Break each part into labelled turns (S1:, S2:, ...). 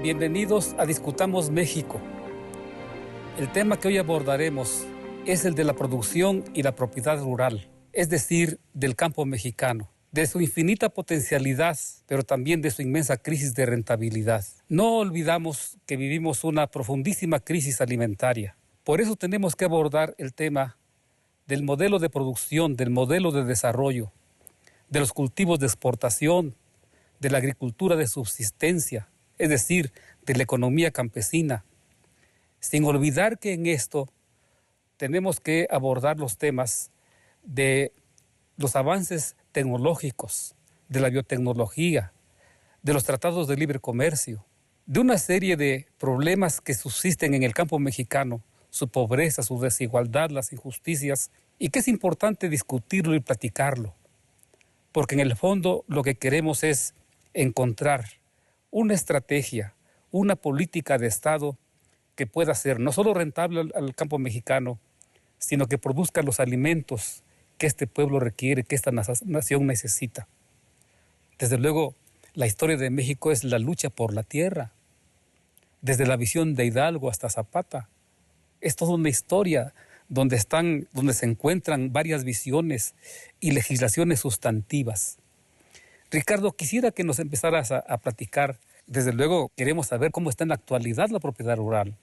S1: Bienvenidos a Discutamos México. El tema que hoy abordaremos es el de la producción y la propiedad rural, es decir, del campo mexicano, de su infinita potencialidad, pero también de su inmensa crisis de rentabilidad. No olvidamos que vivimos una profundísima crisis alimentaria. Por eso tenemos que abordar el tema del modelo de producción, del modelo de desarrollo, de los cultivos de exportación, de la agricultura de subsistencia, es decir, de la economía campesina, sin olvidar que en esto tenemos que abordar los temas de los avances tecnológicos, de la biotecnología, de los tratados de libre comercio, de una serie de problemas que subsisten en el campo mexicano, su pobreza, su desigualdad, las injusticias, y que es importante discutirlo y platicarlo, porque en el fondo lo que queremos es encontrar una estrategia, una política de Estado que pueda ser no solo rentable al campo mexicano, sino que produzca los alimentos que este pueblo requiere, que esta nación necesita. Desde luego, la historia de México es la lucha por la tierra, desde la visión de Hidalgo hasta Zapata. Es toda una historia donde se encuentran varias visiones y legislaciones sustantivas. Ricardo, quisiera que nos empezaras a platicar. Desde luego queremos saber cómo está en la actualidad la propiedad rural,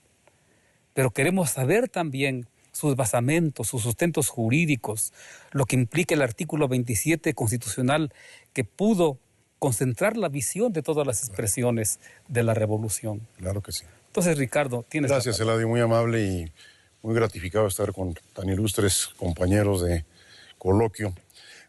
S1: pero queremos saber también sus basamentos, sus sustentos jurídicos, lo que implica el artículo 27 constitucional que pudo concentrar la visión de todas las expresiones de la revolución.
S2: Claro que sí.
S1: Entonces, Ricardo, tienes...
S2: Gracias, Eladio, muy amable y muy gratificado de estar con tan ilustres compañeros de coloquio.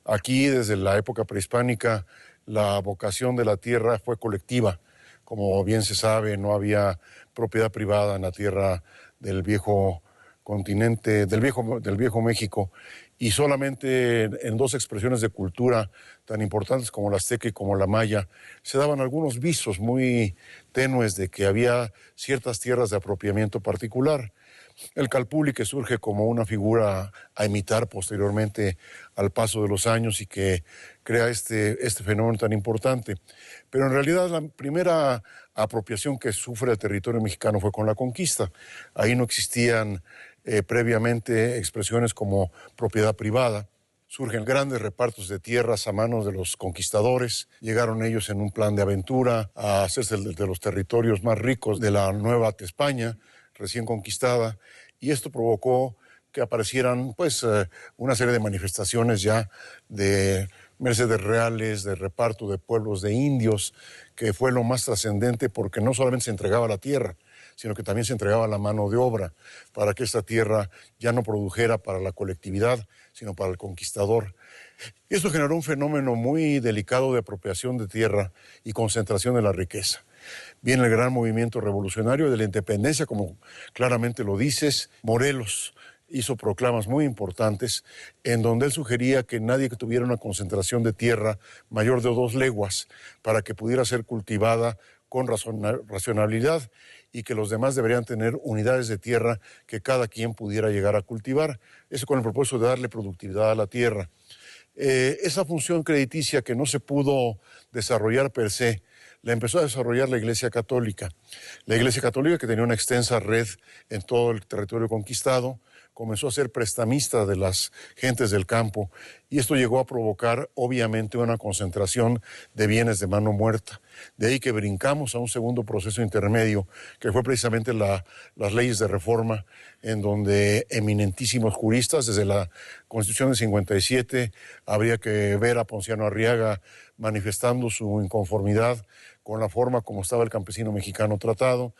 S2: Aquí, desde la época prehispánica, la vocación de la tierra fue colectiva. Como bien se sabe, no había propiedad privada en la tierra del viejo continente, del viejo México, y solamente en dos expresiones de cultura tan importantes como la azteca y como la maya se daban algunos visos muy tenues de que había ciertas tierras de apropiamiento particular. El calpulli, que surge como una figura a imitar posteriormente al paso de los años y que crea este fenómeno tan importante. Pero en realidad la primera apropiación que sufre el territorio mexicano fue con la conquista. Ahí no existían previamente expresiones como propiedad privada. Surgen grandes repartos de tierras a manos de los conquistadores. Llegaron ellos en un plan de aventura a hacerse de los territorios más ricos de la Nueva España, recién conquistada, y esto provocó que aparecieran una serie de manifestaciones ya de mercedes reales, de reparto de pueblos de indios, que fue lo más trascendente porque no solamente se entregaba la tierra, sino que también se entregaba la mano de obra para que esta tierra ya no produjera para la colectividad, sino para el conquistador. Y esto generó un fenómeno muy delicado de apropiación de tierra y concentración de la riqueza. Viene el gran movimiento revolucionario de la independencia, como claramente lo dices. Morelos hizo proclamas muy importantes en donde él sugería que nadie que tuviera una concentración de tierra mayor de 2 leguas para que pudiera ser cultivada con racionalidad y que los demás deberían tener unidades de tierra que cada quien pudiera llegar a cultivar. Eso con el propósito de darle productividad a la tierra. Esa función crediticia que no se pudo desarrollar per se, la empezó a desarrollar la Iglesia Católica. La Iglesia Católica, que tenía una extensa red en todo el territorio conquistado, comenzó a ser prestamista de las gentes del campo y esto llegó a provocar obviamente una concentración de bienes de mano muerta. De ahí que brincamos a un segundo proceso intermedio, que fue precisamente las leyes de reforma, en donde eminentísimos juristas, desde la Constitución de 57, habría que ver a Ponciano Arriaga manifestando su inconformidad con la forma como estaba el campesino mexicano tratado,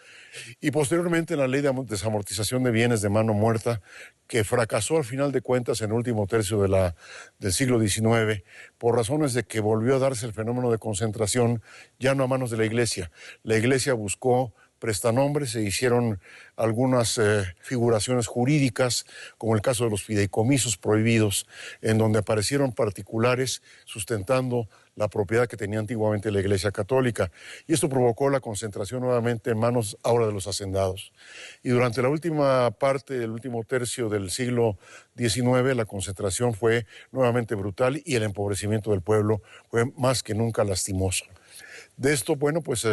S2: y posteriormente la ley de desamortización de bienes de mano muerta, que fracasó al final de cuentas en el último tercio del siglo XIX, por razones de que volvió a darse el fenómeno de concentración, ya no a manos de la Iglesia. La Iglesia buscó prestanombres, se hicieron algunas figuraciones jurídicas, como el caso de los fideicomisos prohibidos, en donde aparecieron particulares sustentando la propiedad que tenía antiguamente la Iglesia Católica. Y esto provocó la concentración nuevamente en manos ahora de los hacendados. Y durante la última parte, el último tercio del siglo XIX, la concentración fue nuevamente brutal y el empobrecimiento del pueblo fue más que nunca lastimoso. De esto, bueno, pues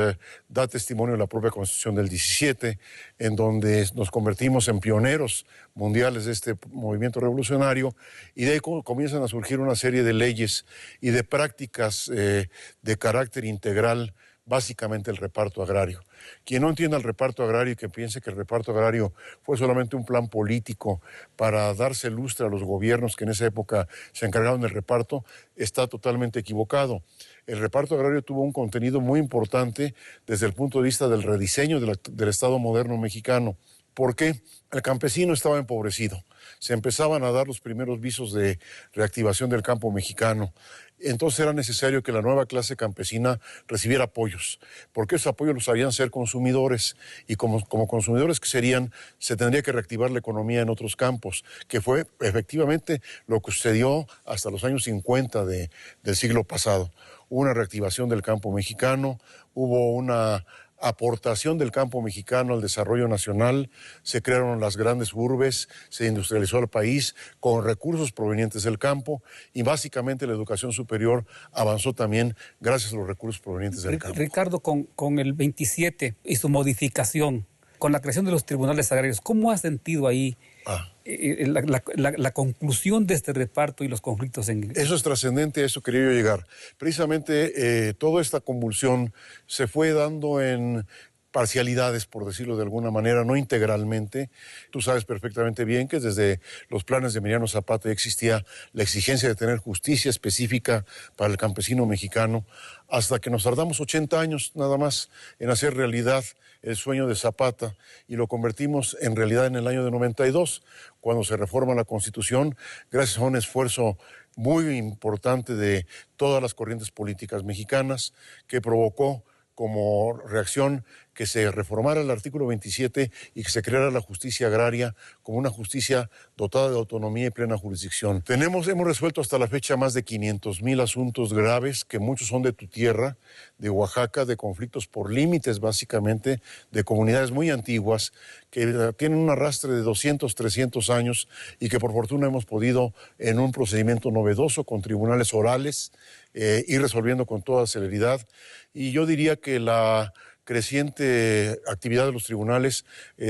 S2: da testimonio la propia Constitución del 17, en donde nos convertimos en pioneros mundiales de este movimiento revolucionario, y de ahí comienzan a surgir una serie de leyes y de prácticas de carácter integral, básicamente el reparto agrario. Quien no entienda el reparto agrario y que piense que el reparto agrario fue solamente un plan político para darse lustre a los gobiernos que en esa época se encargaron del reparto, está totalmente equivocado. El reparto agrario tuvo un contenido muy importante desde el punto de vista del rediseño del Estado moderno mexicano. ¿Por qué? El campesino estaba empobrecido. Se empezaban a dar los primeros visos de reactivación del campo mexicano. Entonces era necesario que la nueva clase campesina recibiera apoyos, porque esos apoyos los harían ser consumidores, y como consumidores que serían, se tendría que reactivar la economía en otros campos, que fue efectivamente lo que sucedió hasta los años 50 del siglo pasado. Hubo una reactivación del campo mexicano, hubo una aportación del campo mexicano al desarrollo nacional, se crearon las grandes urbes, se industrializó el país con recursos provenientes del campo, y básicamente la educación superior avanzó también gracias a los recursos provenientes del campo.
S1: Ricardo, con el 27 y su modificación, con la creación de los tribunales agrarios, ¿cómo has sentido ahí la conclusión de este reparto y los conflictos en...
S2: Eso es trascendente, a eso quería yo llegar. Precisamente toda esta convulsión se fue dando en parcialidades, por decirlo de alguna manera, no integralmente. Tú sabes perfectamente bien que desde los planes de Emiliano Zapata existía la exigencia de tener justicia específica para el campesino mexicano, hasta que nos tardamos 80 años nada más en hacer realidad el sueño de Zapata, y lo convertimos en realidad en el año de 92, cuando se reforma la Constitución, gracias a un esfuerzo muy importante de todas las corrientes políticas mexicanas, que provocó como reacción que se reformara el artículo 27 y que se creara la justicia agraria como una justicia dotada de autonomía y plena jurisdicción. Hemos resuelto hasta la fecha más de 500,000 asuntos graves, que muchos son de tu tierra, de Oaxaca, de conflictos por límites básicamente, de comunidades muy antiguas, que tienen un arrastre de 200, 300 años, y que por fortuna hemos podido, en un procedimiento novedoso, con tribunales orales, ir resolviendo con toda celeridad. Y yo diría que la creciente actividad de los tribunales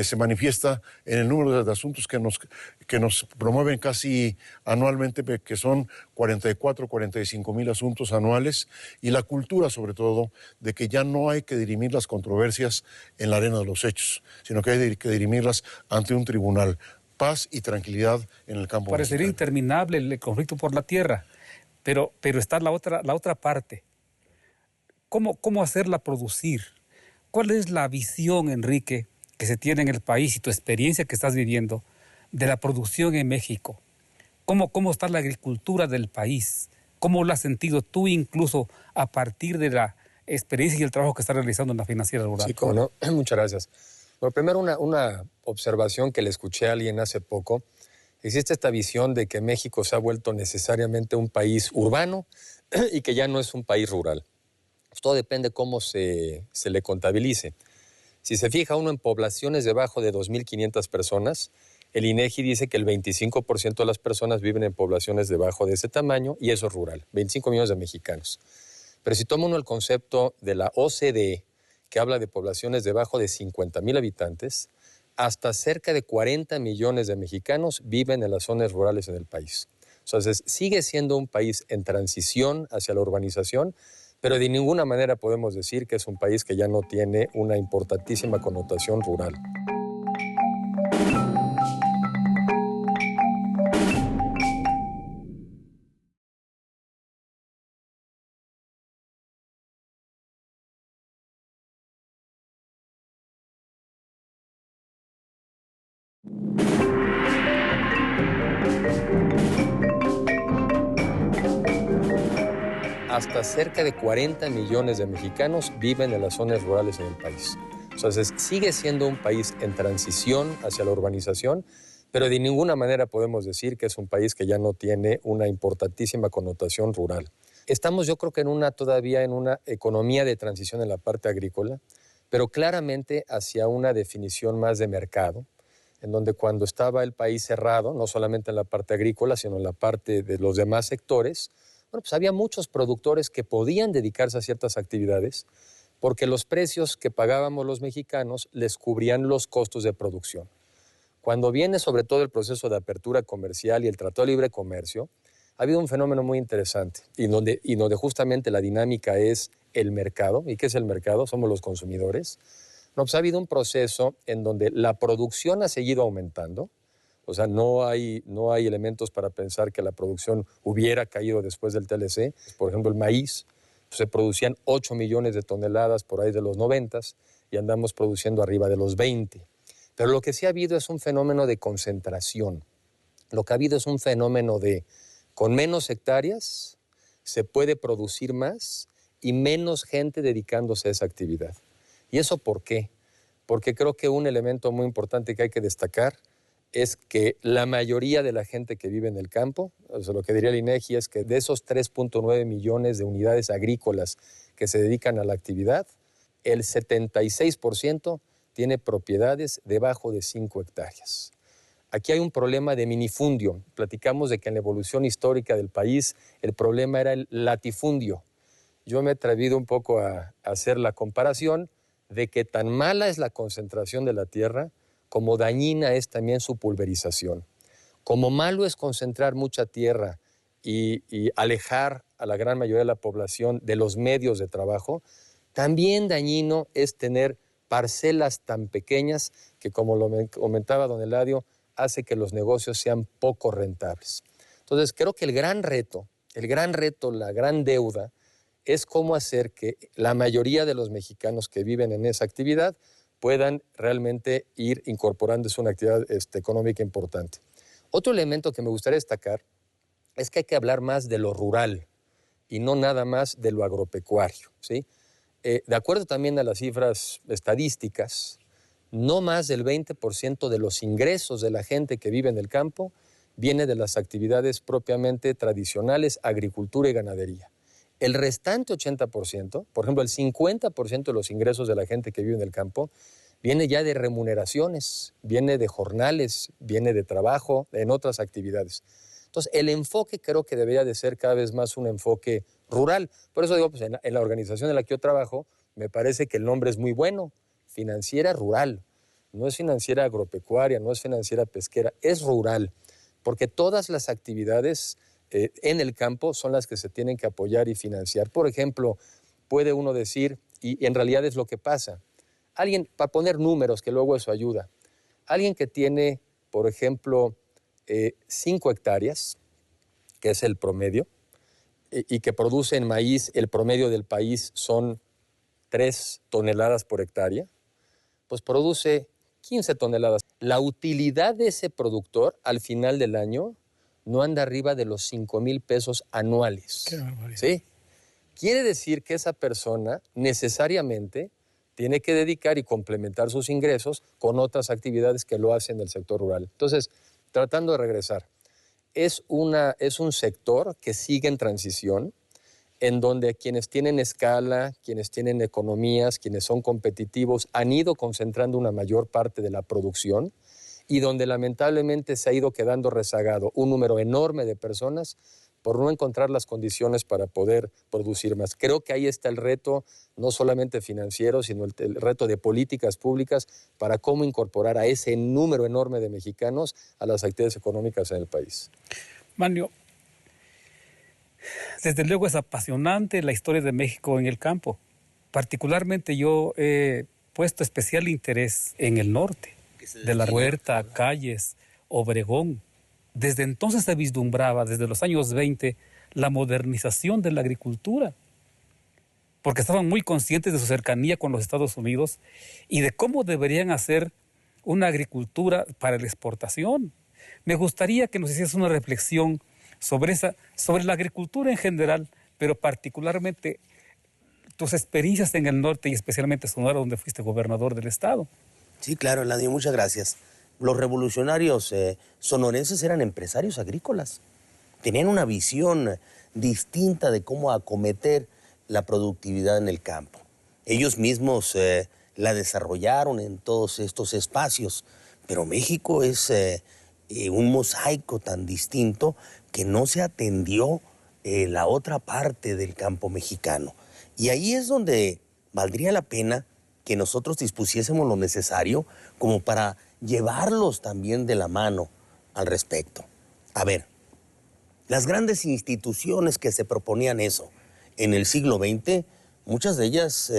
S2: se manifiesta en el número de asuntos que nos promueven casi anualmente, que son 44, 45,000 asuntos anuales, y la cultura, sobre todo, de que ya no hay que dirimir las controversias en la arena de los hechos, sino que hay que dirimirlas ante un tribunal. Paz y tranquilidad en el campo.
S1: Parecería interminable el conflicto por la tierra, pero está la otra parte. ¿Cómo hacerla producir? ¿Cuál es la visión, Enrique, que se tiene en el país, y tu experiencia que estás viviendo de la producción en México? ¿Cómo está la agricultura del país? ¿Cómo lo has sentido tú, incluso a partir de la experiencia y el trabajo que estás realizando en la Financiera Rural?
S3: Sí, cómo no. Muchas gracias. Bueno, primero una observación que le escuché a alguien hace poco. Existe esta visión de que México se ha vuelto necesariamente un país urbano y que ya no es un país rural. Todo depende cómo se le contabilice. Si se fija uno en poblaciones debajo de 2.500 personas, el INEGI dice que el 25% de las personas viven en poblaciones debajo de ese tamaño, y eso es rural, 25 millones de mexicanos. Pero si toma uno el concepto de la OCDE, que habla de poblaciones debajo de 50,000 habitantes, hasta cerca de 40 millones de mexicanos viven en las zonas rurales en el país. Entonces, sigue siendo un país en transición hacia la urbanización, pero de ninguna manera podemos decir que es un país que ya no tiene una importantísima connotación rural. Hasta cerca de 40 millones de mexicanos viven en las zonas rurales en el país. Entonces, sigue siendo un país en transición hacia la urbanización, pero de ninguna manera podemos decir que es un país que ya no tiene una importantísima connotación rural. Estamos, yo creo que todavía en una economía de transición en la parte agrícola, pero claramente hacia una definición más de mercado, en donde cuando estaba el país cerrado, no solamente en la parte agrícola, sino en la parte de los demás sectores, Bueno, pues había muchos productores que podían dedicarse a ciertas actividades porque los precios que pagábamos los mexicanos les cubrían los costos de producción. Cuando viene sobre todo el proceso de apertura comercial y el Tratado de Libre Comercio, ha habido un fenómeno muy interesante y donde justamente la dinámica es el mercado. ¿Y qué es el mercado? Somos los consumidores. No, pues ha habido un proceso en donde la producción ha seguido aumentando. O sea, no hay elementos para pensar que la producción hubiera caído después del TLC. Por ejemplo, el maíz, pues se producían 8 millones de toneladas por ahí de los 90 y andamos produciendo arriba de los 20. Pero lo que sí ha habido es un fenómeno de concentración. Lo que ha habido es un fenómeno de, con menos hectáreas, se puede producir más y menos gente dedicándose a esa actividad. ¿Y eso por qué? Porque creo que un elemento muy importante que hay que destacar es que la mayoría de la gente que vive en el campo, o sea, lo que diría el INEGI es que de esos 3.9 millones de unidades agrícolas que se dedican a la actividad, el 76% tiene propiedades debajo de 5 hectáreas. Aquí hay un problema de minifundio. Platicamos de que en la evolución histórica del país el problema era el latifundio. Yo me he atrevido un poco a hacer la comparación de que tan mala es la concentración de la tierra como dañina es también su pulverización. Como malo es concentrar mucha tierra y alejar a la gran mayoría de la población de los medios de trabajo, también dañino es tener parcelas tan pequeñas que, como lo comentaba don Eladio, hace que los negocios sean poco rentables. Entonces, creo que el gran reto, la gran deuda, es cómo hacer que la mayoría de los mexicanos que viven en esa actividad puedan realmente ir incorporándose una actividad económica importante. Otro elemento que me gustaría destacar es que hay que hablar más de lo rural y no nada más de lo agropecuario, ¿sí? De acuerdo también a las cifras estadísticas, no más del 20% de los ingresos de la gente que vive en el campo viene de las actividades propiamente tradicionales, agricultura y ganadería. El restante 80%, por ejemplo, el 50% de los ingresos de la gente que vive en el campo, viene ya de remuneraciones, viene de jornales, viene de trabajo, en otras actividades. Entonces, el enfoque creo que debería de ser cada vez más un enfoque rural. Por eso digo, pues en la organización en la que yo trabajo, me parece que el nombre es muy bueno, Financiera Rural. No es financiera agropecuaria, no es financiera pesquera, es rural, porque todas las actividades en el campo son las que se tienen que apoyar y financiar. Por ejemplo, puede uno decir, y en realidad es lo que pasa, alguien, para poner números, que luego eso ayuda, alguien que tiene, por ejemplo, 5 hectáreas, que es el promedio, y que produce en maíz, el promedio del país son 3 toneladas por hectárea, pues produce 15 toneladas. La utilidad de ese productor al final del año no anda arriba de los 5,000 pesos anuales.
S1: Qué barbaridad.
S3: ¿Sí? Quiere decir que esa persona necesariamente tiene que dedicar y complementar sus ingresos con otras actividades que lo hacen en el sector rural. Entonces, tratando de regresar, es un sector que sigue en transición, en donde quienes tienen escala, quienes tienen economías, quienes son competitivos, han ido concentrando una mayor parte de la producción y donde lamentablemente se ha ido quedando rezagado un número enorme de personas por no encontrar las condiciones para poder producir más. Creo que ahí está el reto, no solamente financiero, sino el reto de políticas públicas para cómo incorporar a ese número enorme de mexicanos a las actividades económicas en el país.
S1: Manlio, desde luego es apasionante la historia de México en el campo. Particularmente yo he puesto especial interés en el norte, de La Huerta, Calles, Obregón. Desde entonces se vislumbraba, desde los años 20, la modernización de la agricultura, porque estaban muy conscientes de su cercanía con los Estados Unidos y de cómo deberían hacer una agricultura para la exportación. Me gustaría que nos hicieras una reflexión sobre la agricultura en general, pero particularmente tus experiencias en el norte y especialmente Sonora, donde fuiste gobernador del estado.
S4: Sí, claro, Eladio, muchas gracias. Los revolucionarios sonorenses eran empresarios agrícolas. Tenían una visión distinta de cómo acometer la productividad en el campo. Ellos mismos la desarrollaron en todos estos espacios, pero México es un mosaico tan distinto que no se atendió la otra parte del campo mexicano. Y ahí es donde valdría la pena que nosotros dispusiésemos lo necesario como para llevarlos también de la mano al respecto. A ver, las grandes instituciones que se proponían eso en el siglo XX, muchas de ellas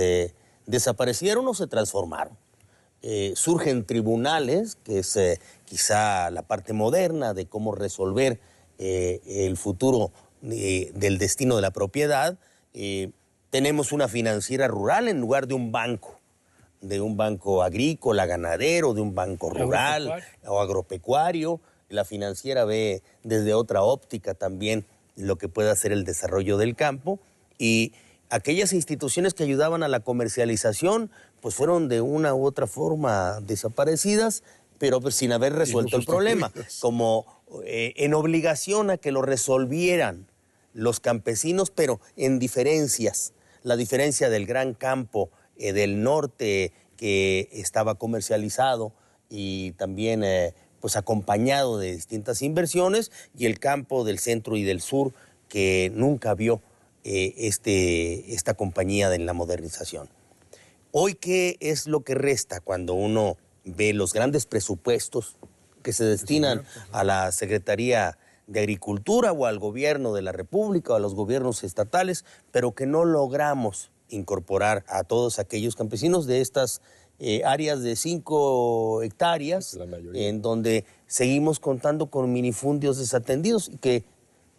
S4: desaparecieron o se transformaron. Surgen tribunales, que es quizá la parte moderna de cómo resolver el futuro del destino de la propiedad. Tenemos una financiera rural en lugar de un banco agrícola, ganadero, de un banco rural o agropecuario. La financiera ve desde otra óptica también lo que puede hacer el desarrollo del campo, y aquellas instituciones que ayudaban a la comercialización pues fueron de una u otra forma desaparecidas, pero pues sin haber resuelto el problema, como en obligación a que lo resolvieran los campesinos, pero en diferencias. La diferencia del gran campo del norte, que estaba comercializado y también pues acompañado de distintas inversiones, y el campo del centro y del sur, que nunca vio esta compañía en la modernización. Hoy, ¿qué es lo que resta cuando uno ve los grandes presupuestos que se destinan a la Secretaría de Agricultura o al gobierno de la República o a los gobiernos estatales, pero que no logramos incorporar a todos aquellos campesinos de estas áreas de 5 hectáreas, en donde seguimos contando con minifundios desatendidos, y que,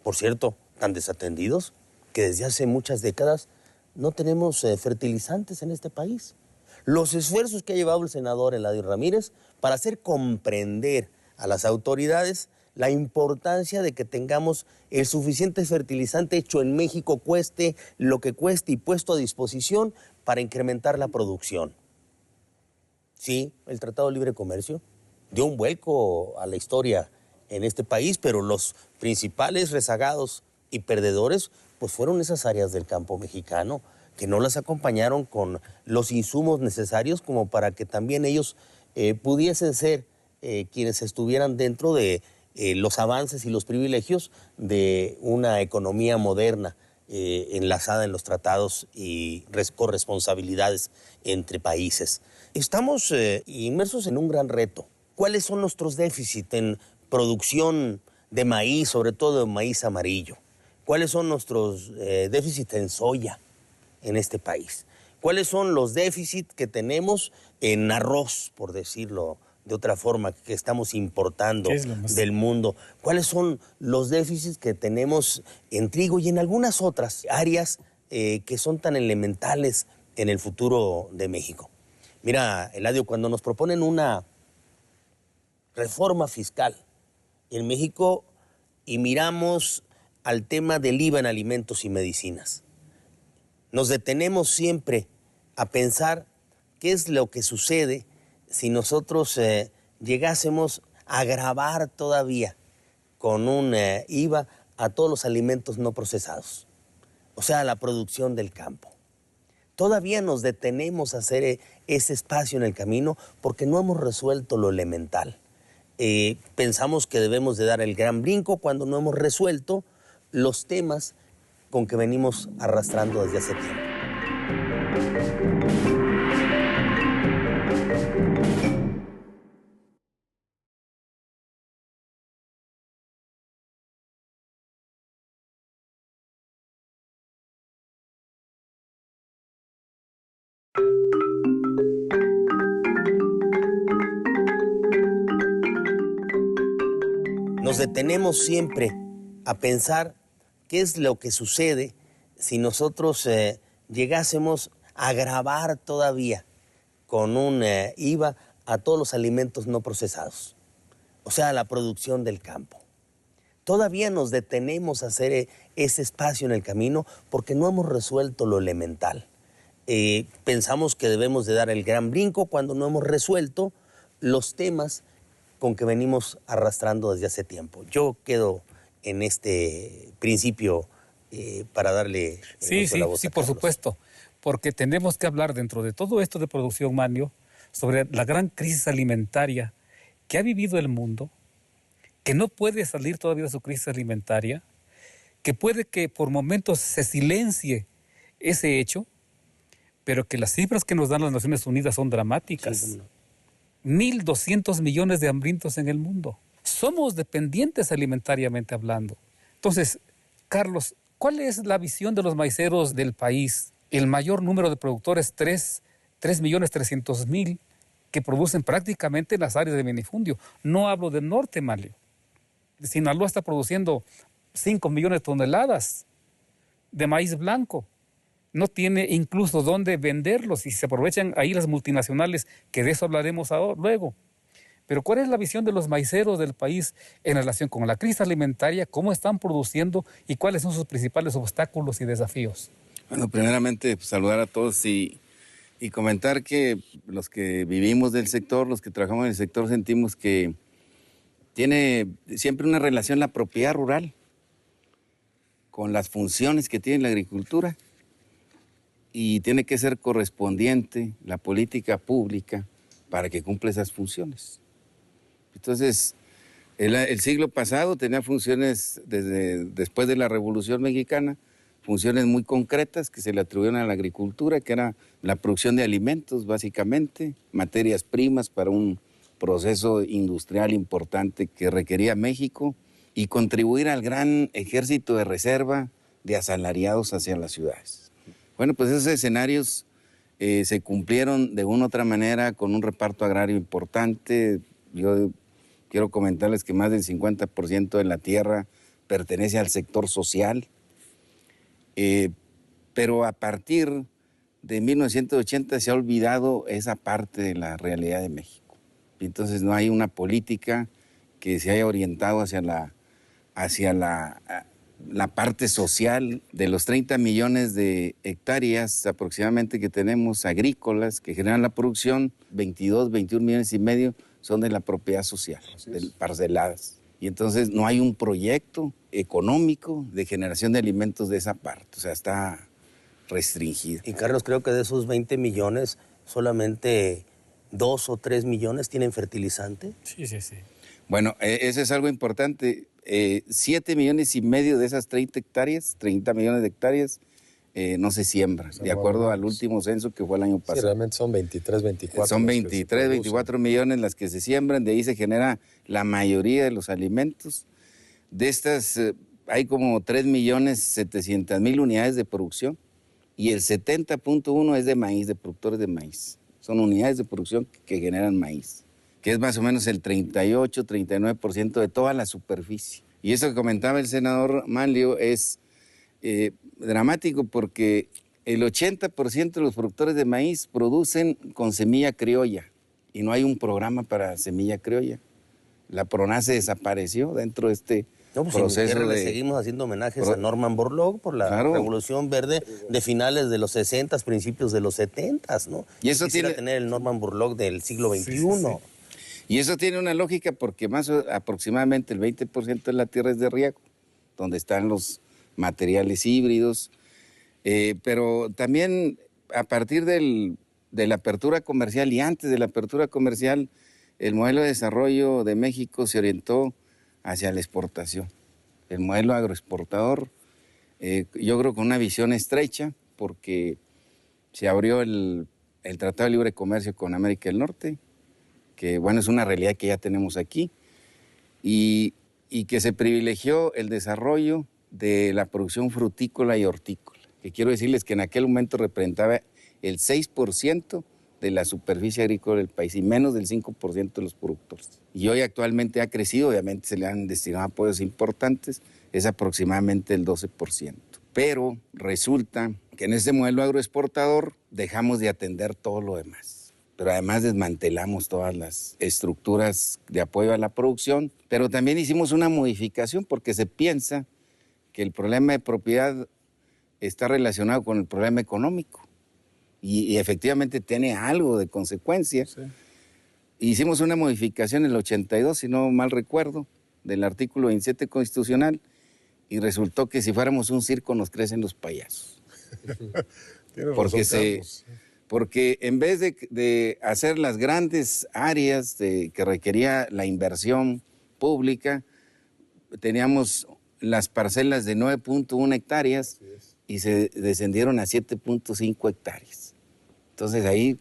S4: por cierto, tan desatendidos que desde hace muchas décadas no tenemos fertilizantes en este país? Los esfuerzos que ha llevado el senador Eladio Ramírez para hacer comprender a las autoridades la importancia de que tengamos el suficiente fertilizante hecho en México, cueste lo que cueste, y puesto a disposición para incrementar la producción. Sí, el Tratado de Libre Comercio dio un vuelco a la historia en este país, pero los principales rezagados y perdedores pues fueron esas áreas del campo mexicano, que no las acompañaron con los insumos necesarios como para que también ellos pudiesen ser quienes estuvieran dentro de los avances y los privilegios de una economía moderna enlazada en los tratados y corresponsabilidades entre países. Estamos inmersos en un gran reto. ¿Cuáles son nuestros déficits en producción de maíz, sobre todo de maíz amarillo? ¿Cuáles son nuestros déficits en soya en este país? ¿Cuáles son los déficits que tenemos en arroz, por decirlo de otra forma, que estamos importando del mundo? ¿Cuáles son los déficits que tenemos en trigo y en algunas otras áreas que son tan elementales en el futuro de México? Mira, Eladio, cuando nos proponen una reforma fiscal en México y miramos al tema del IVA en alimentos y medicinas, nos detenemos siempre a pensar qué es lo que sucede si nosotros llegásemos a agravar todavía con un IVA a todos los alimentos no procesados, o sea, la producción del campo. Todavía nos detenemos a hacer ese espacio en el camino porque no hemos resuelto lo elemental. Pensamos que debemos de dar el gran brinco cuando no hemos resuelto los temas con que venimos arrastrando desde hace tiempo. Nos detenemos siempre a pensar qué es lo que sucede si nosotros llegásemos a agravar todavía con un IVA a todos los alimentos no procesados, o sea, la producción del campo. Todavía nos detenemos a hacer ese espacio en el camino porque no hemos resuelto lo elemental. Pensamos que debemos de dar el gran brinco cuando no hemos resuelto los temas con que venimos arrastrando desde hace tiempo. Yo quedo en este principio para darle la voz a
S1: por supuesto, porque tenemos que hablar dentro de todo esto de producción, Manlio, sobre la gran crisis alimentaria que ha vivido el mundo, que no puede salir todavía de su crisis alimentaria, que puede que por momentos se silencie ese hecho, pero que las cifras que nos dan las Naciones Unidas son dramáticas.
S4: Sí,
S1: 1.200 millones de hambrientos en el mundo. Somos dependientes alimentariamente hablando. Entonces, Carlos, ¿cuál es la visión de los maiceros del país? El mayor número de productores, 3.300.000, que producen prácticamente en las áreas de minifundio. No hablo del norte, Manlio. Sinaloa está produciendo 5 millones de toneladas de maíz blanco. No tiene incluso dónde venderlos y se aprovechan ahí las multinacionales, que de eso hablaremos luego. Pero ¿cuál es la visión de los maiceros del país en relación con la crisis alimentaria? ¿Cómo están produciendo y cuáles son sus principales obstáculos y desafíos?
S5: Bueno, primeramente pues, saludar a todos y comentar que los que vivimos del sector, los que trabajamos en el sector, sentimos que tiene siempre una relación la propiedad rural con las funciones que tiene la agricultura, y tiene que ser correspondiente la política pública para que cumpla esas funciones. Entonces, el siglo pasado tenía funciones después de la Revolución Mexicana, funciones muy concretas que se le atribuyeron a la agricultura, que era la producción de alimentos, básicamente, materias primas para un proceso industrial importante que requería México, y contribuir al gran ejército de reserva de asalariados hacia las ciudades. Bueno, pues esos escenarios se cumplieron de una u otra manera con un reparto agrario importante. Yo quiero comentarles que más del 50% de la tierra pertenece al sector social, pero a partir de 1980 se ha olvidado esa parte de la realidad de México. Y entonces no hay una política que se haya orientado hacia la parte social. De los 30 millones de hectáreas aproximadamente que tenemos agrícolas que generan la producción, 21 millones y medio son de la propiedad social, parceladas. Y entonces no hay un proyecto económico de generación de alimentos de esa parte, o sea, está restringida.
S4: Y Carlos, creo que de esos 20 millones, solamente 2 o 3 millones tienen fertilizante.
S1: Sí.
S5: Bueno, eso es algo importante. 7 millones y medio de esas 30 millones de hectáreas, no se siembran, de acuerdo al último censo que fue el año pasado.
S3: Sí, realmente son 23, 24.
S5: Son 23, 24 millones las que se siembran, de ahí se genera la mayoría de los alimentos. De estas hay como 3.700.000 unidades de producción, y el 70.1 es de maíz, de productores de maíz. Son unidades de producción que generan maíz, que es más o menos el 38, 39% de toda la superficie. Y eso que comentaba el senador Manlio es dramático, porque el 80% de los productores de maíz producen con semilla criolla, y no hay un programa para semilla criolla. La PRONACE desapareció dentro de este proceso
S4: le seguimos haciendo homenajes a Norman Borlaug por la Revolución Verde de finales de los 60, principios de los 70, ¿no?
S5: Y eso
S4: quisiera tener el Norman Borlaug del siglo XXI. Sí.
S5: Y eso tiene una lógica, porque aproximadamente el 20% de la tierra es de riego, donde están los materiales híbridos, pero también a partir de la apertura comercial y antes de la apertura comercial, el modelo de desarrollo de México se orientó hacia la exportación. El modelo agroexportador, yo creo con una visión estrecha, porque se abrió el Tratado de Libre Comercio con América del Norte, que bueno, es una realidad que ya tenemos aquí, y que se privilegió el desarrollo de la producción frutícola y hortícola, que quiero decirles que en aquel momento representaba el 6% de la superficie agrícola del país y menos del 5% de los productores. Y hoy actualmente ha crecido, obviamente se le han destinado apoyos importantes, es aproximadamente el 12%. Pero resulta que en este modelo agroexportador dejamos de atender todo lo demás. Pero además desmantelamos todas las estructuras de apoyo a la producción, pero también hicimos una modificación porque se piensa que el problema de propiedad está relacionado con el problema económico. Y efectivamente tiene algo de consecuencia. Sí. Hicimos una modificación en el 82, si no mal recuerdo, del artículo 27 constitucional, y resultó que si fuéramos un circo nos crecen los payasos. Porque en vez de hacer las grandes áreas que requería la inversión pública, teníamos las parcelas de 9.1 hectáreas y se descendieron a 7.5 hectáreas. Entonces ahí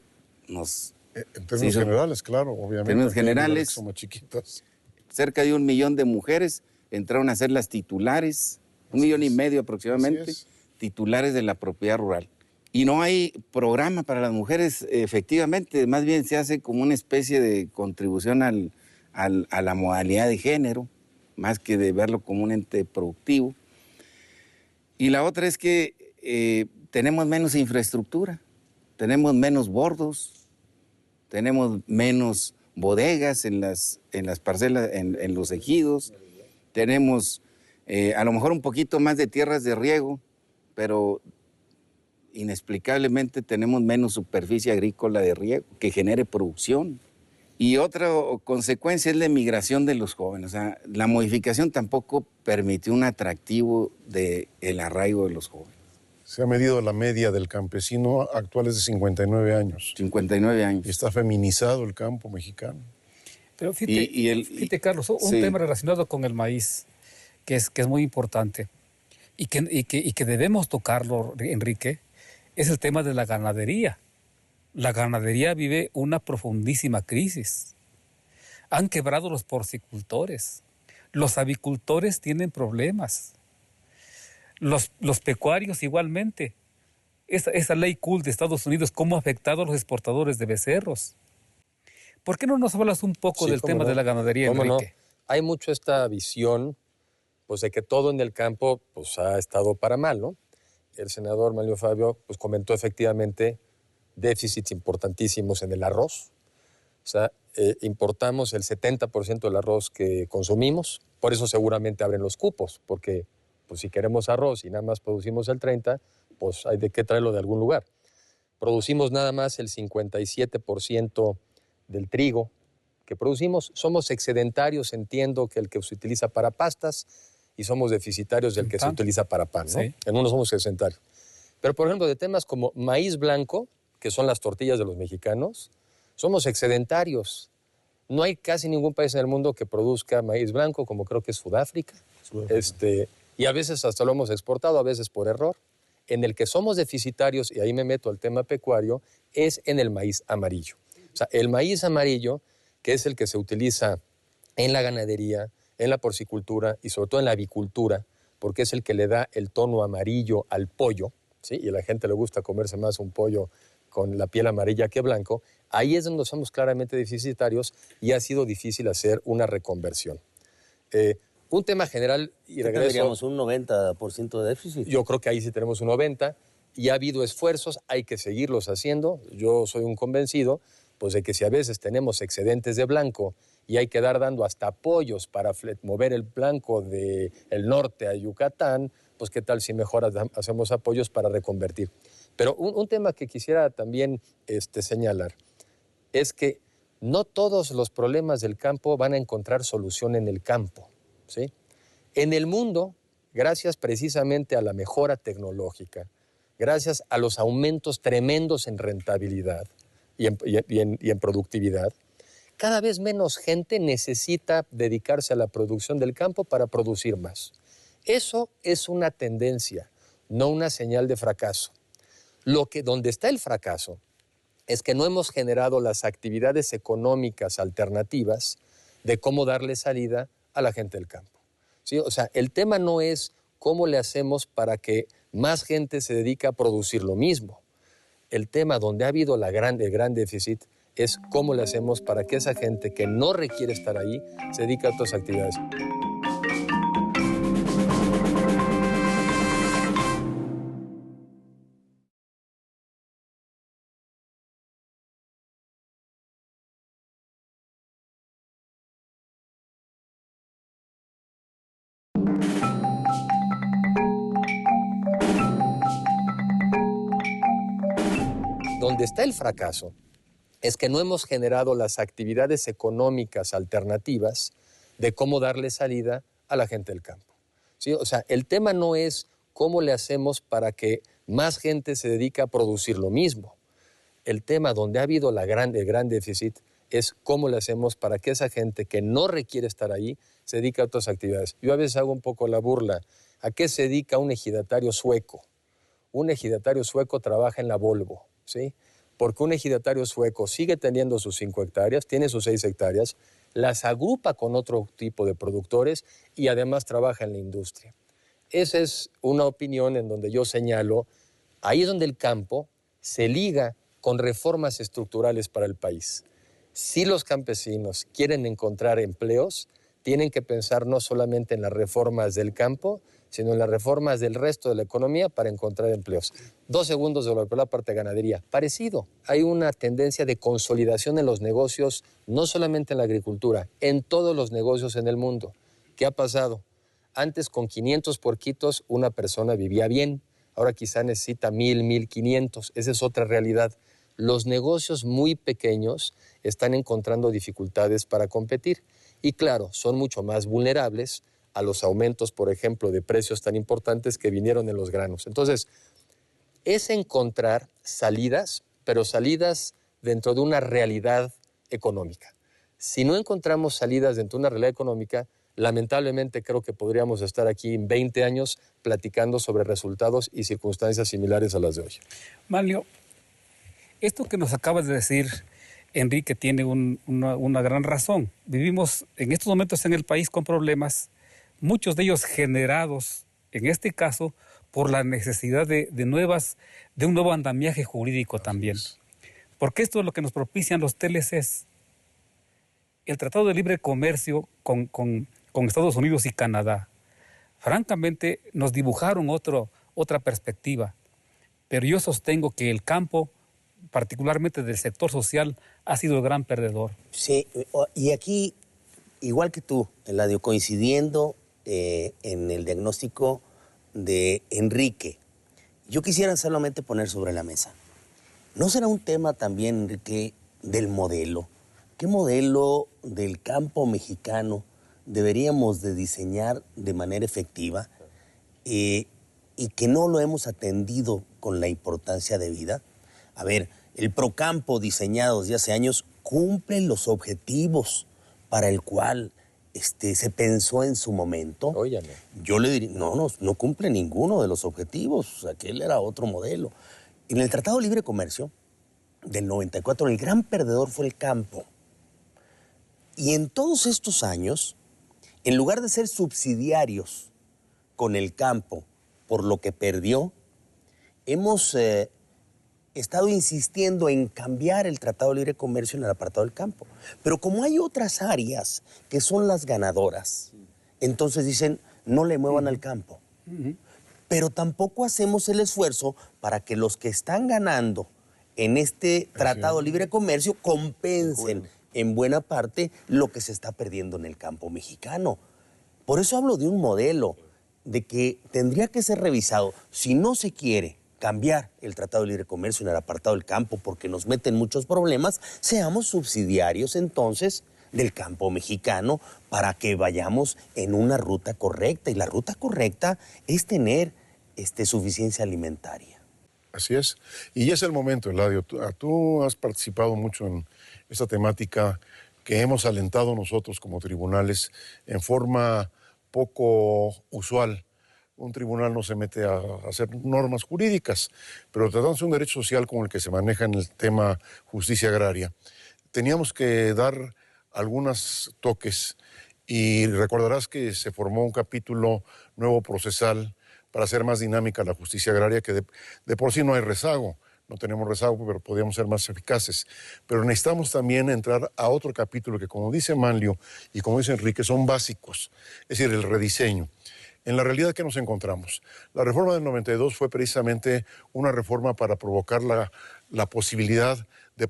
S5: nos...
S2: En términos generales, claro, obviamente.
S5: En términos generales,
S2: somos chiquitas.
S5: Cerca de 1 millón de mujeres entraron a ser las titulares, 1,5 millones aproximadamente, titulares de la propiedad rural. Y no hay programa para las mujeres, efectivamente, más bien se hace como una especie de contribución a la modalidad de género, más que de verlo como un ente productivo. Y la otra es que tenemos menos infraestructura, tenemos menos bordos, tenemos menos bodegas en las parcelas, en los ejidos, tenemos a lo mejor un poquito más de tierras de riego, pero inexplicablemente tenemos menos superficie agrícola de riego que genere producción. Y otra consecuencia es la emigración de los jóvenes. O sea, la modificación tampoco permitió un atractivo del arraigo de los jóvenes.
S2: Se ha medido la media del campesino actual es de 59 años.
S5: 59 años.
S2: Y está feminizado el campo mexicano.
S1: Pero fíjate, Carlos, un tema relacionado con el maíz, que es muy importante y que debemos tocarlo, Enrique, es el tema de la ganadería. La ganadería vive una profundísima crisis. Han quebrado los porcicultores. Los avicultores tienen problemas. Los pecuarios igualmente. Esa ley cool de Estados Unidos, ¿cómo ha afectado a los exportadores de becerros? ¿Por qué no nos hablas un poco del tema de la ganadería, Enrique?
S3: No? Hay mucho esta visión pues, de que todo en el campo pues, ha estado para mal, ¿no? El senador Manlio Fabio pues, comentó efectivamente déficits importantísimos en el arroz. O sea, importamos el 70% del arroz que consumimos. Por eso seguramente abren los cupos, porque pues, si queremos arroz y nada más producimos el 30%, pues hay de qué traerlo de algún lugar. Producimos nada más el 57% del trigo que producimos. Somos excedentarios, entiendo que el que se utiliza para pastas, y somos deficitarios del que se utiliza para pan, ¿no?
S1: Sí.
S3: En uno somos excedentarios. Pero, por ejemplo, de temas como maíz blanco, que son las tortillas de los mexicanos, somos excedentarios. No hay casi ningún país en el mundo que produzca maíz blanco, como creo que es Sudáfrica. Y a veces hasta lo hemos exportado, a veces por error. En el que somos deficitarios, y ahí me meto al tema pecuario, es en el maíz amarillo. O sea, el maíz amarillo, que es el que se utiliza en la ganadería, en la porcicultura y sobre todo en la avicultura, porque es el que le da el tono amarillo al pollo, ¿sí? Y a la gente le gusta comerse más un pollo con la piel amarilla que blanco. Ahí es donde somos claramente deficitarios y ha sido difícil hacer una reconversión. Un tema general, y regreso...
S4: ¿Tendríamos un 90% de déficit?
S3: Yo creo que ahí sí tenemos un 90%, y ha habido esfuerzos, hay que seguirlos haciendo. Yo soy un convencido pues, de que si a veces tenemos excedentes de blanco y hay que dar dando hasta apoyos para mover el blanco del norte a Yucatán, pues qué tal si mejor hacemos apoyos para reconvertir. Pero un tema que quisiera también señalar es que no todos los problemas del campo van a encontrar solución en el campo, ¿sí? En el mundo, gracias precisamente a la mejora tecnológica, gracias a los aumentos tremendos en rentabilidad y en productividad, cada vez menos gente necesita dedicarse a la producción del campo para producir más. Eso es una tendencia, no una señal de fracaso. Donde está el fracaso es que no hemos generado las actividades económicas alternativas de cómo darle salida a la gente del campo, ¿sí? O sea, el tema no es cómo le hacemos para que más gente se dedique a producir lo mismo. El tema donde ha habido el gran déficit es cómo le hacemos para que esa gente que no requiere estar ahí se dedique a otras actividades. Donde está el fracaso es que no hemos generado las actividades económicas alternativas de cómo darle salida a la gente del campo, ¿sí? O sea, el tema no es cómo le hacemos para que más gente se dedique a producir lo mismo. El tema donde ha habido el gran déficit es cómo le hacemos para que esa gente que no requiere estar ahí se dedique a otras actividades. Yo a veces hago un poco la burla. ¿A qué se dedica un ejidatario sueco? Un ejidatario sueco trabaja en la Volvo, ¿sí? Porque un ejidatario sueco sigue teniendo sus 5 hectáreas, tiene sus 6 hectáreas, las agrupa con otro tipo de productores y además trabaja en la industria. Esa es una opinión en donde yo señalo, ahí es donde el campo se liga con reformas estructurales para el país. Si los campesinos quieren encontrar empleos, tienen que pensar no solamente en las reformas del campo, sino en las reformas del resto de la economía para encontrar empleos. 2 segundos de la parte de ganadería. Parecido. Hay una tendencia de consolidación en los negocios, no solamente en la agricultura, en todos los negocios en el mundo. ¿Qué ha pasado? Antes con 500 porquitos una persona vivía bien. Ahora quizá necesita 1,000, 1,500. Esa es otra realidad. Los negocios muy pequeños están encontrando dificultades para competir. Y claro, son mucho más vulnerables a los aumentos, por ejemplo, de precios tan importantes que vinieron en los granos. Entonces, es encontrar salidas, pero salidas dentro de una realidad económica. Si no encontramos salidas dentro de una realidad económica, lamentablemente creo que podríamos estar aquí en 20 años platicando sobre resultados y circunstancias similares a las de hoy.
S1: Manlio, esto que nos acabas de decir, Enrique, tiene una gran razón. Vivimos en estos momentos en el país con problemas, muchos de ellos generados, en este caso, por la necesidad de un nuevo andamiaje jurídico también. Porque esto es lo que nos propician los TLCs. El Tratado de Libre Comercio con Estados Unidos y Canadá. Francamente, nos dibujaron otra perspectiva. Pero yo sostengo que el campo, particularmente del sector social, ha sido el gran perdedor.
S4: Sí, y aquí, igual que tú, Eladio, coincidiendo en el diagnóstico de Enrique, yo quisiera solamente poner sobre la mesa. ¿No será un tema también, Enrique, del modelo? ¿Qué modelo del campo mexicano deberíamos de diseñar de manera efectiva y que no lo hemos atendido con la importancia debida? A ver, el Procampo diseñado desde hace años cumple los objetivos para el cual se pensó en su momento.
S3: Óyame.
S4: Yo le diría, no cumple ninguno de los objetivos. Aquel era otro modelo. En el Tratado de Libre Comercio del 94, el gran perdedor fue el campo. Y en todos estos años, en lugar de ser subsidiarios con el campo por lo que perdió, hemos estado insistiendo en cambiar el Tratado de Libre Comercio en el apartado del campo. Pero como hay otras áreas que son las ganadoras, entonces dicen, no le muevan al campo. Pero tampoco hacemos el esfuerzo para que los que están ganando en este Tratado de Libre Comercio compensen en buena parte lo que se está perdiendo en el campo mexicano. Por eso hablo de un modelo de que tendría que ser revisado. Si no se quiere cambiar el Tratado de Libre Comercio en el apartado del campo porque nos meten muchos problemas, seamos subsidiarios entonces del campo mexicano para que vayamos en una ruta correcta. Y la ruta correcta es tener suficiencia alimentaria.
S2: Así es. Y ya es el momento, Eladio. Tú has participado mucho en esta temática que hemos alentado nosotros como tribunales en forma poco usual. Un tribunal no se mete a hacer normas jurídicas, pero tratándose de un derecho social como el que se maneja en el tema justicia agraria, teníamos que dar algunos toques y recordarás que se formó un capítulo nuevo procesal para hacer más dinámica la justicia agraria, que de por sí no hay rezago, no tenemos rezago, pero podríamos ser más eficaces. Pero necesitamos también entrar a otro capítulo que, como dice Manlio y como dice Enrique, son básicos, es decir, el rediseño. En la realidad, ¿qué nos encontramos? La reforma del 92 fue precisamente una reforma para provocar la posibilidad de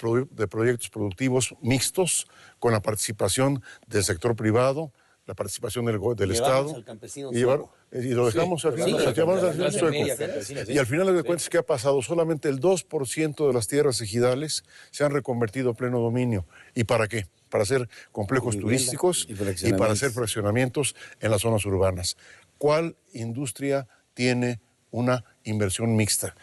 S2: proyectos productivos mixtos con la participación del sector privado, la participación del Estado.
S4: Al campesino
S2: y lo dejamos al final sueco. Y al final de cuentas, ¿qué ha pasado? Solamente el 2% de las tierras ejidales se han reconvertido a pleno dominio. ¿Y para qué? Para hacer complejos turísticos y para hacer fraccionamientos en las zonas urbanas. ¿Cuál industria tiene una inversión mixta?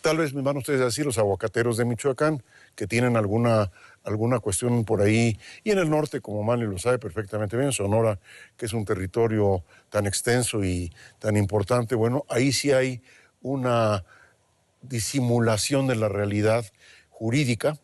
S2: Tal vez me van ustedes a decir los aguacateros de Michoacán, que tienen alguna alguna cuestión por ahí. Y en el norte, como Manlio lo sabe perfectamente bien, Sonora, que es un territorio tan extenso y tan importante, bueno, ahí sí hay una disimulación de la realidad jurídica,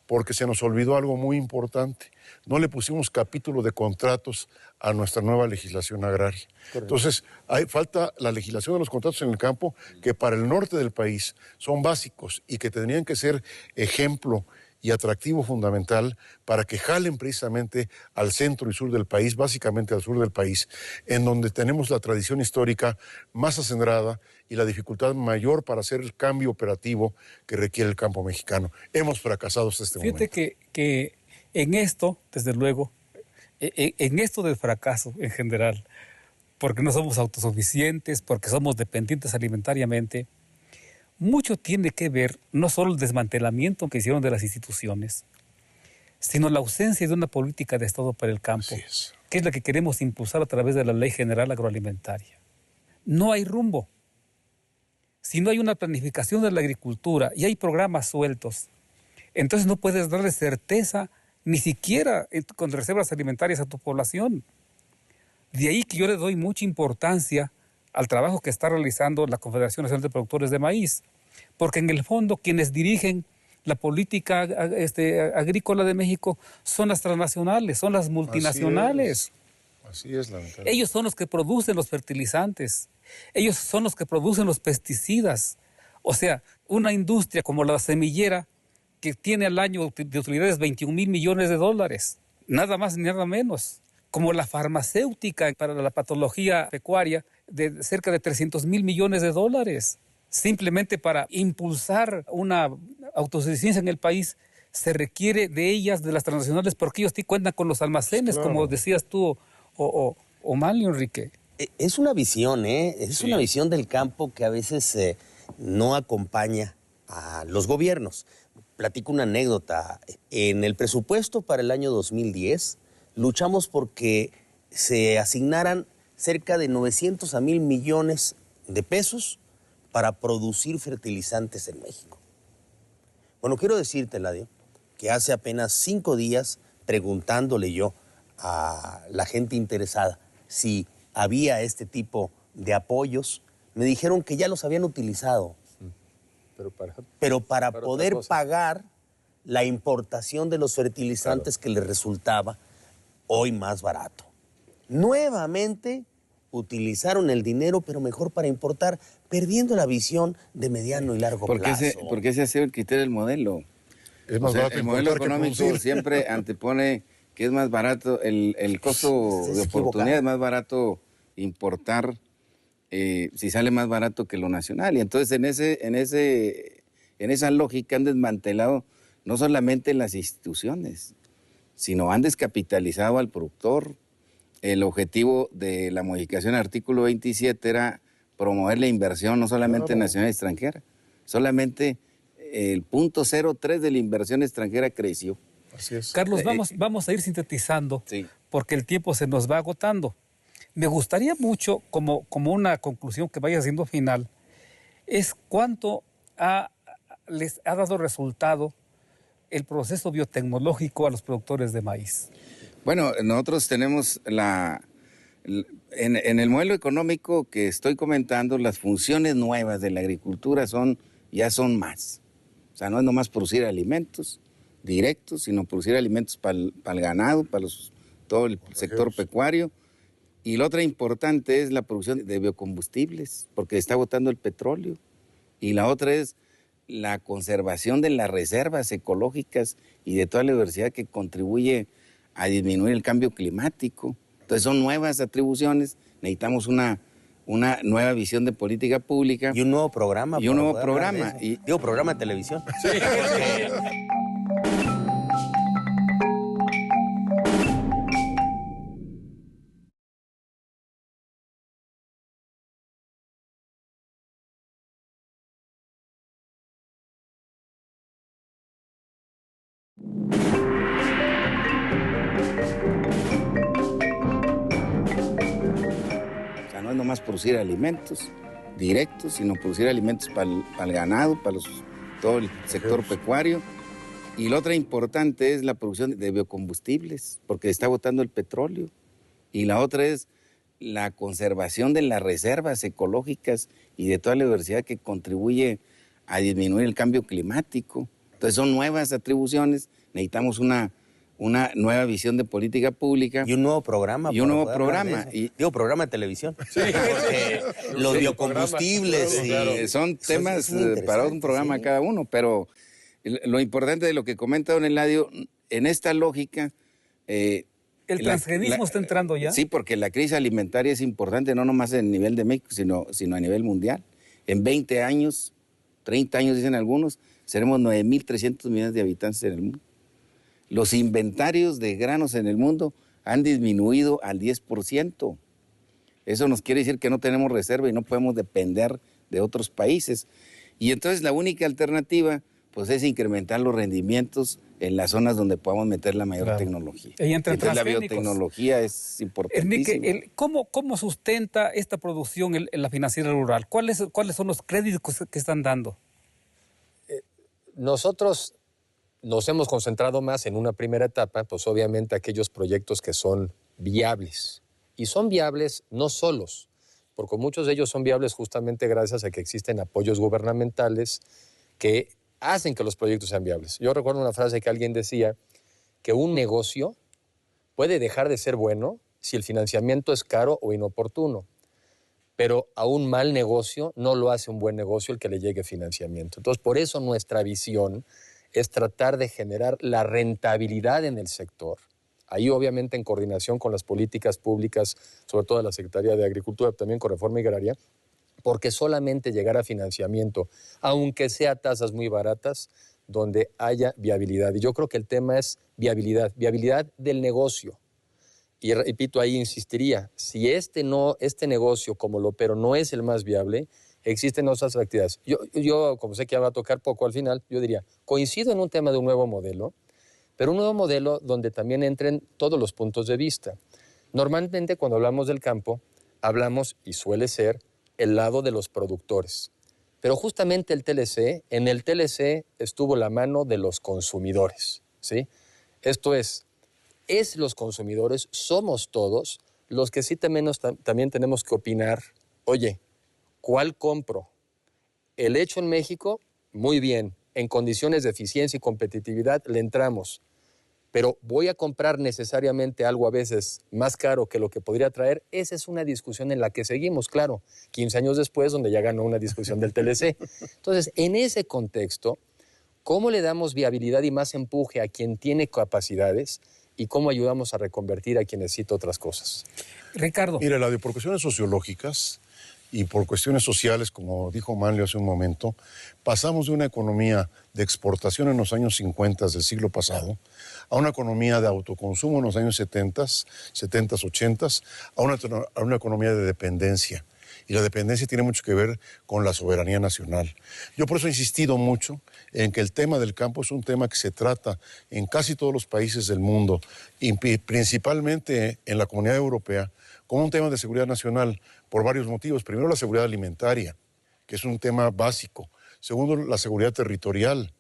S2: porque se nos olvidó algo muy importante. No le pusimos capítulo de contratos a nuestra nueva legislación agraria. Correcto. Entonces, falta la legislación de los contratos en el campo, que para el norte del país son básicos y que tendrían que ser ejemplo y atractivo fundamental para que jalen precisamente al centro y sur del país, básicamente al sur del país, en donde tenemos la tradición histórica más acendrada y la dificultad mayor para hacer el cambio operativo que requiere el campo mexicano. Hemos fracasado hasta este momento.
S1: Fíjate que en esto, desde luego, en esto del fracaso en general, porque no somos autosuficientes, porque somos dependientes alimentariamente, mucho tiene que ver no solo el desmantelamiento que hicieron de las instituciones, sino la ausencia de una política de Estado para el campo, que es la que queremos impulsar a través de la Ley General Agroalimentaria. No hay rumbo. Si no hay una planificación de la agricultura y hay programas sueltos, entonces no puedes darle certeza ni siquiera con reservas alimentarias a tu población. De ahí que yo le doy mucha importancia al trabajo que está realizando la Confederación Nacional de Productores de Maíz, porque en el fondo quienes dirigen la política agrícola de México son las transnacionales, son las multinacionales.
S2: Así es, lamentablemente.
S1: Ellos son los que producen los fertilizantes, ellos son los que producen los pesticidas. O sea, una industria como la semillera que tiene al año de utilidades 21,000 millones de dólares, nada más ni nada menos. Como la farmacéutica para la patología pecuaria de cerca de 300,000 millones de dólares. Simplemente para impulsar una autosuficiencia en el país se requiere de ellas, de las transnacionales, porque ellos cuentan con los almacenes, claro, como decías tú, o Manlio, Enrique.
S4: Es una visión, es una visión del campo que a veces no acompaña a los gobiernos. Platico una anécdota. En el presupuesto para el año 2010, luchamos porque se asignaran cerca de 900 a 1,000 millones de pesos para producir fertilizantes en México. Bueno, quiero decirte, Eladio, que hace apenas 5 días, preguntándole yo a la gente interesada si había este tipo de apoyos, me dijeron que ya los habían utilizado. Pero para poder pagar la importación de los fertilizantes, claro, que les resultaba hoy más barato. Nuevamente utilizaron el dinero, pero mejor para importar, perdiendo la visión de mediano y largo plazo.
S5: ¿Por qué se hace el criterio del modelo?
S2: Es más barato
S5: el modelo económico siempre antepone que es más barato, el costo de oportunidad es más barato importar si sale más barato que lo nacional. Y entonces en esa lógica han desmantelado no solamente las instituciones, sino han descapitalizado al productor. El objetivo de la modificación del artículo 27 era promover la inversión no solamente nacional y extranjera. Solamente el 0.03 de la inversión extranjera creció.
S2: Así es.
S1: Carlos, vamos a ir sintetizando, sí, porque el tiempo se nos va agotando. Me gustaría mucho, como una conclusión que vaya siendo final, es cuánto les ha dado resultado el proceso biotecnológico a los productores de maíz.
S5: Bueno, nosotros tenemos en el modelo económico que estoy comentando, las funciones nuevas de la agricultura ya son más. O sea, no es nomás producir alimentos directos, sino producir alimentos para el ganado, para todo el sector pecuario. Y la otra importante es la producción de biocombustibles, porque está botando el petróleo. Y la otra es la conservación de las reservas ecológicas y de toda la diversidad que contribuye a disminuir el cambio climático. Entonces son nuevas atribuciones, necesitamos una nueva visión de política pública.
S4: Y un nuevo programa.
S5: Y un nuevo programa.
S4: Digo, programa de televisión. Sí.
S5: No es nomás producir alimentos directos, sino producir alimentos para el ganado, para todo el sector pecuario. Y la otra importante es la producción de biocombustibles, porque está botando el petróleo. Y la otra es la conservación de las reservas ecológicas y de toda la diversidad que contribuye a disminuir el cambio climático. Entonces son nuevas atribuciones, necesitamos una nueva visión de política pública.
S4: Y un nuevo programa.
S5: Y un nuevo programa.
S4: Digo, programa de televisión. Sí. Porque los biocombustibles.
S5: Son temas para un programa cada uno, pero lo importante de lo que comenta don Eladio, en esta lógica...
S1: ¿El transgenismo está entrando ya?
S5: Sí, porque la crisis alimentaria es importante, no nomás en el nivel de México, sino a nivel mundial. En 20 años, 30 años dicen algunos, seremos 9.300 millones de habitantes en el mundo. Los inventarios de granos en el mundo han disminuido al 10%. Eso nos quiere decir que no tenemos reserva y no podemos depender de otros países. Y entonces la única alternativa pues, es incrementar los rendimientos en las zonas donde podamos meter la mayor tecnología.
S1: Y entonces
S5: la biotecnología es importantísima.
S1: Enrique, ¿cómo sustenta esta producción en la financiera rural? ¿Cuáles son los créditos que están dando?
S3: Nosotros nos hemos concentrado más en una primera etapa, pues obviamente aquellos proyectos que son viables. Y son viables no solos, porque muchos de ellos son viables justamente gracias a que existen apoyos gubernamentales que hacen que los proyectos sean viables. Yo recuerdo una frase que alguien decía, que un negocio puede dejar de ser bueno si el financiamiento es caro o inoportuno, pero a un mal negocio no lo hace un buen negocio el que le llegue financiamiento. Entonces, por eso nuestra visión es tratar de generar la rentabilidad en el sector. Ahí, obviamente, en coordinación con las políticas públicas, sobre todo de la Secretaría de Agricultura, también con Reforma Agraria, porque solamente llegar a financiamiento, aunque sea a tasas muy baratas, donde haya viabilidad. Y yo creo que el tema es viabilidad del negocio. Y repito, ahí insistiría, si este negocio como lo opero no es el más viable, existen otras actividades. Yo, como sé que ya va a tocar poco al final, yo diría, coincido en un tema de un nuevo modelo, pero un nuevo modelo donde también entren todos los puntos de vista. Normalmente cuando hablamos del campo, hablamos, y suele ser, el lado de los productores. Pero justamente en el TLC estuvo la mano de los consumidores, ¿sí? Esto es los consumidores, somos todos los que sí también tenemos que opinar, oye, ¿cuál compro? El hecho en México, muy bien, en condiciones de eficiencia y competitividad le entramos, pero voy a comprar necesariamente algo a veces más caro que lo que podría traer. Esa es una discusión en la que seguimos, claro, 15 años después, donde ya ganó una discusión del TLC. Entonces, en ese contexto, ¿cómo le damos viabilidad y más empuje a quien tiene capacidades y cómo ayudamos a reconvertir a quien necesita otras cosas?
S1: Ricardo.
S2: Mira, Eladio, por cuestiones sociológicas y por cuestiones sociales, como dijo Manlio hace un momento, pasamos de una economía de exportación en los años 50 del siglo pasado a una economía de autoconsumo en los años 70, 80, a una economía de dependencia. Y la dependencia tiene mucho que ver con la soberanía nacional. Yo por eso he insistido mucho en que el tema del campo es un tema que se trata en casi todos los países del mundo, y principalmente en la Comunidad Europea, como un tema de seguridad nacional por varios motivos. Primero, la seguridad alimentaria, que es un tema básico. Segundo, la seguridad territorial.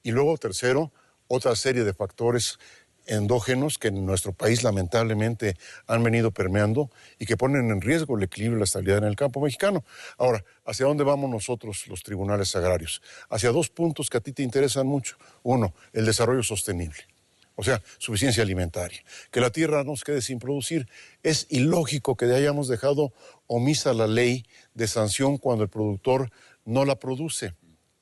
S2: Y luego, tercero, otra serie de factores endógenos que en nuestro país lamentablemente han venido permeando y que ponen en riesgo el equilibrio y la estabilidad en el campo mexicano. Ahora, ¿hacia dónde vamos nosotros, los tribunales agrarios? Hacia dos puntos que a ti te interesan mucho. Uno, el desarrollo sostenible. O sea, suficiencia alimentaria. Que la tierra no se quede sin producir. Es ilógico que hayamos dejado omisa la ley de sanción cuando el productor no la produce.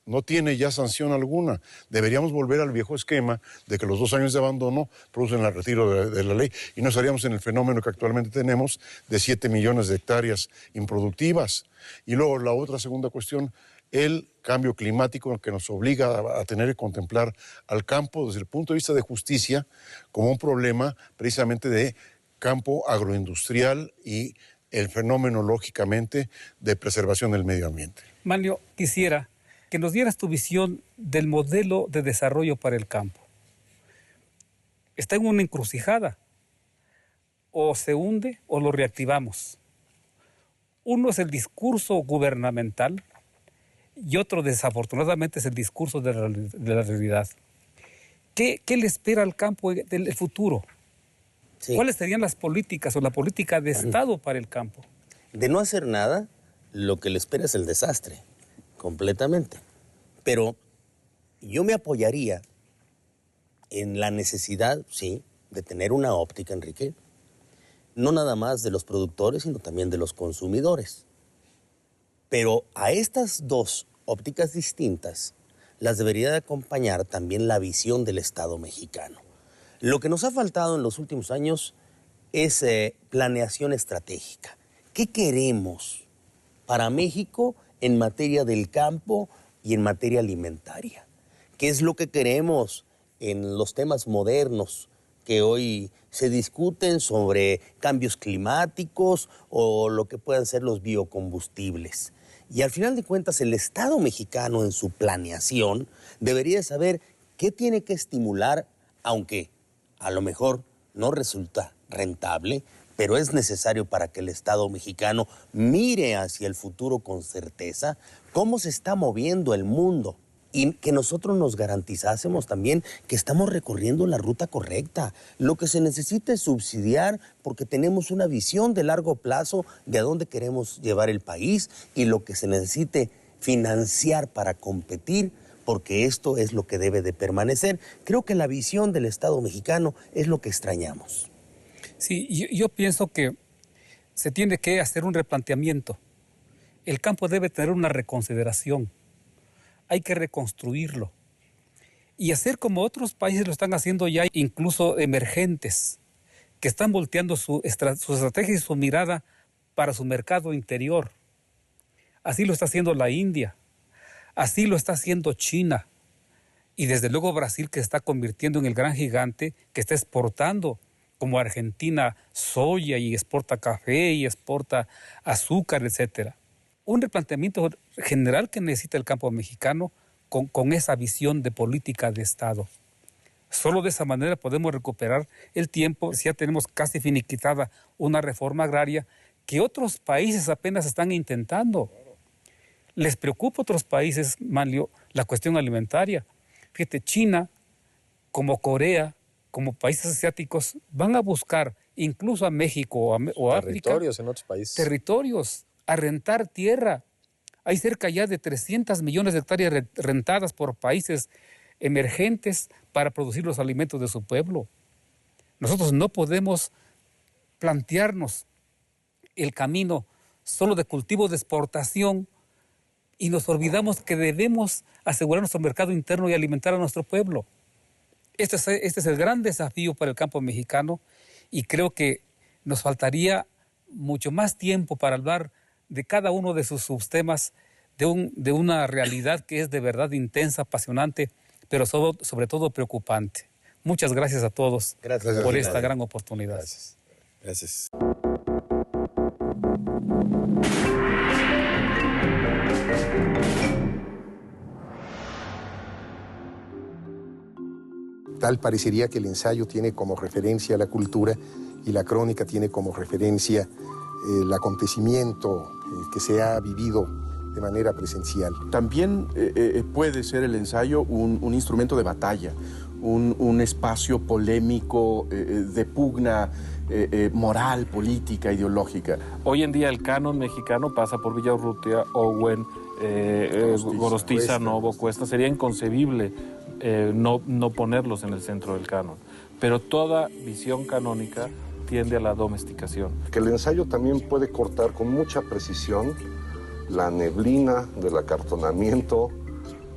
S2: No tiene ya sanción alguna. Deberíamos volver al viejo esquema de que los 2 años de abandono producen el retiro de la ley y no estaríamos en el fenómeno que actualmente tenemos de 7 millones de hectáreas improductivas. Y luego la otra segunda cuestión, el cambio climático que nos obliga a tener que contemplar al campo desde el punto de vista de justicia como un problema precisamente de campo agroindustrial y el fenómeno, lógicamente, de preservación del medio ambiente.
S1: Manlio, quisiera que nos dieras tu visión del modelo de desarrollo para el campo. Está en una encrucijada. O se hunde o lo reactivamos. Uno es el discurso gubernamental y otro, desafortunadamente, es el discurso de la realidad. ¿Qué le espera al campo del futuro?
S4: Sí.
S1: ¿Cuáles serían las políticas o la política de Estado para el campo?
S4: De no hacer nada, lo que le espera es el desastre, completamente. Pero yo me apoyaría en la necesidad, sí, de tener una óptica, Enrique, no nada más de los productores, sino también de los consumidores. Pero a estas dos ópticas distintas las debería de acompañar también la visión del Estado mexicano. Lo que nos ha faltado en los últimos años es planeación estratégica. ¿Qué queremos para México en materia del campo y en materia alimentaria? ¿Qué es lo que queremos en los temas modernos que hoy se discuten sobre cambios climáticos o lo que puedan ser los biocombustibles? Y al final de cuentas, el Estado mexicano en su planeación debería saber qué tiene que estimular, aunque a lo mejor no resulta rentable, pero es necesario para que el Estado mexicano mire hacia el futuro con certeza cómo se está moviendo el mundo. Y que nosotros nos garantizásemos también que estamos recorriendo la ruta correcta. Lo que se necesita es subsidiar porque tenemos una visión de largo plazo de a dónde queremos llevar el país y lo que se necesite financiar para competir, porque esto es lo que debe de permanecer. Creo que la visión del Estado mexicano es lo que extrañamos.
S1: Sí, yo pienso que se tiene que hacer un replanteamiento. El campo debe tener una reconsideración. Hay que reconstruirlo y hacer como otros países lo están haciendo ya, incluso emergentes, que están volteando su estrategia y su mirada para su mercado interior. Así lo está haciendo la India, así lo está haciendo China y desde luego Brasil, que se está convirtiendo en el gran gigante que está exportando, como Argentina, soya y exporta café y exporta azúcar, etcétera. Un replanteamiento general que necesita el campo mexicano con esa visión de política de Estado. Solo de esa manera podemos recuperar el tiempo, si ya tenemos casi finiquitada una reforma agraria que otros países apenas están intentando. Les preocupa a otros países, Manlio, la cuestión alimentaria. Fíjate, China, como Corea, como países asiáticos, van a buscar incluso a México o a África.
S3: Territorios en otros países.
S1: Territorios. A rentar tierra. Hay cerca ya de 300 millones de hectáreas rentadas por países emergentes para producir los alimentos de su pueblo. Nosotros no podemos plantearnos el camino solo de cultivo de exportación y nos olvidamos que debemos asegurar nuestro mercado interno y alimentar a nuestro pueblo. Este es el gran desafío para el campo mexicano y creo que nos faltaría mucho más tiempo para hablar de cada uno de sus subtemas, de una realidad que es de verdad intensa, apasionante, pero sobre todo preocupante. Muchas gracias a todos por esta gran oportunidad.
S3: Gracias. Gracias.
S6: Tal parecería que el ensayo tiene como referencia la cultura y la crónica tiene como referencia el acontecimiento que se ha vivido de manera presencial.
S7: También puede ser el ensayo un instrumento de batalla, un espacio polémico de pugna moral, política, ideológica.
S8: Hoy en día el canon mexicano pasa por Villaurrutia, Owen, Gorostiza, Novo, Cuesta. Sería inconcebible no ponerlos en el centro del canon. Pero toda visión canónica tiende a la domesticación.
S9: Que el ensayo también puede cortar con mucha precisión la neblina del acartonamiento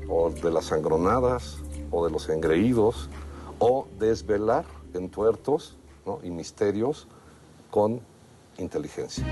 S9: o de las sangronadas o de los engreídos o desvelar entuertos, ¿no?, y misterios con inteligencia.